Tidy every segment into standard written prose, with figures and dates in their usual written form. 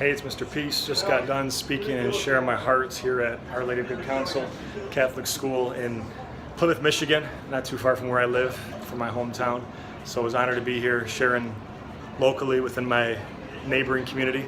Hey, it's Mr. Peace. Just got done speaking and sharing my heart here at Our Lady of Good Counsel Catholic School in Plymouth, Michigan, not too far from where I live, from my hometown. So I was honored to be here sharing locally within my neighboring community.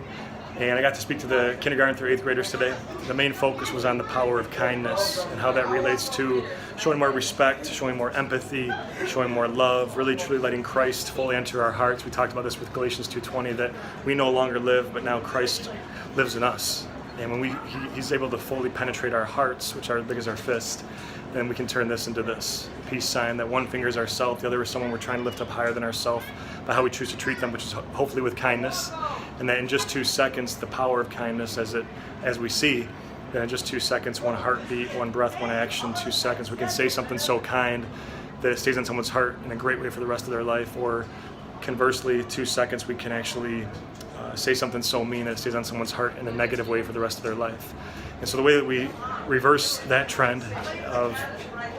And I got to speak to the kindergarten through 8th graders today. The main focus was on the power of kindness and how that relates to showing more respect, showing more empathy, showing more love, really truly letting Christ fully enter our hearts. We talked about this with Galatians 2:20, that we no longer live, but now Christ lives in us. And when he's able to fully penetrate our hearts, which are as big as our fist, then we can turn this into this peace sign, that one finger is ourself, the other is someone we're trying to lift up higher than ourself by how we choose to treat them, which is hopefully with kindness. And that in just 2 seconds, the power of kindness as we see, that in just 2 seconds, one heartbeat, one breath, one action, 2 seconds, we can say something so kind that it stays on someone's heart in a great way for the rest of their life. Or conversely, 2 seconds, we can actually say something so mean that it stays on someone's heart in a negative way for the rest of their life. And so the way that we reverse that trend of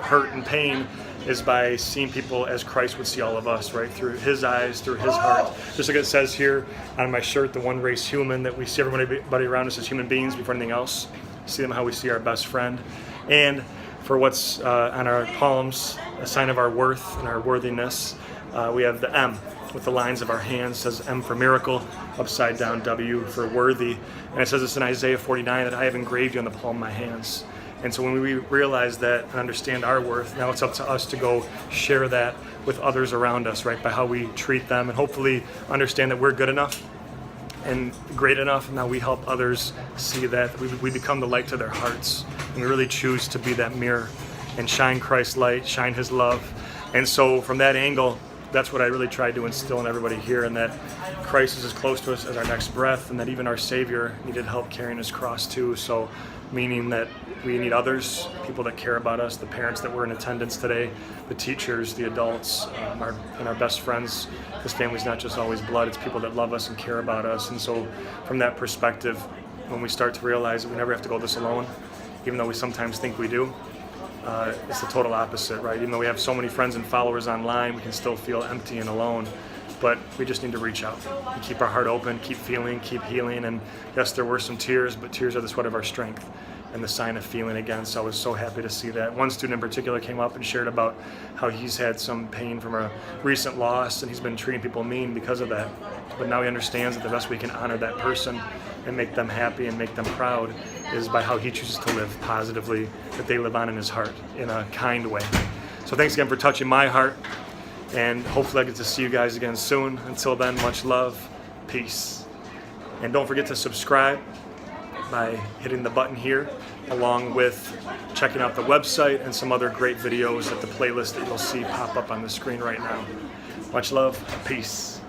hurt and pain is by seeing people as Christ would see all of us, right? Through his eyes, through his heart. Just like it says here on my shirt, the one race human, that we see everybody around us as human beings before anything else. See them how we see our best friend. And for what's on our palms, a sign of our worth and our worthiness, we have the M with the lines of our hands. It says M for miracle, upside down W for worthy. And it says this in Isaiah 49, that I have engraved you on the palm of my hands. And so when we realize that and understand our worth, now it's up to us to go share that with others around us, right? By how we treat them, and hopefully understand that we're good enough and great enough. And now we help others see that we become the light to their hearts. And we really choose to be that mirror and shine Christ's light, shine his love. And so from that angle, that's what I really tried to instill in everybody here, and that Christ is as close to us as our next breath, and that even our Savior needed help carrying his cross too. So meaning that we need others, people that care about us, the parents that were in attendance today, the teachers, the adults, and our best friends. This family's not just always blood, it's people that love us and care about us. And so from that perspective, when we start to realize that we never have to go this alone, even though we sometimes think we do, it's the total opposite, right? Even though we have so many friends and followers online, we can still feel empty and alone. But we just need to reach out and keep our heart open, keep feeling, keep healing. And yes, there were some tears, but tears are the sweat of our strength and the sign of feeling again. So I was so happy to see that. One student in particular came up and shared about how he's had some pain from a recent loss, and he's been treating people mean because of that. But now he understands that the best way we can honor that person and make them happy and make them proud is by how he chooses to live positively, that they live on in his heart in a kind way. So thanks again for touching my heart, and hopefully I get to see you guys again soon. Until then, much love, peace. And don't forget to subscribe by hitting the button here, along with checking out the website and some other great videos at the playlist that you'll see pop up on the screen right now. Much love, peace.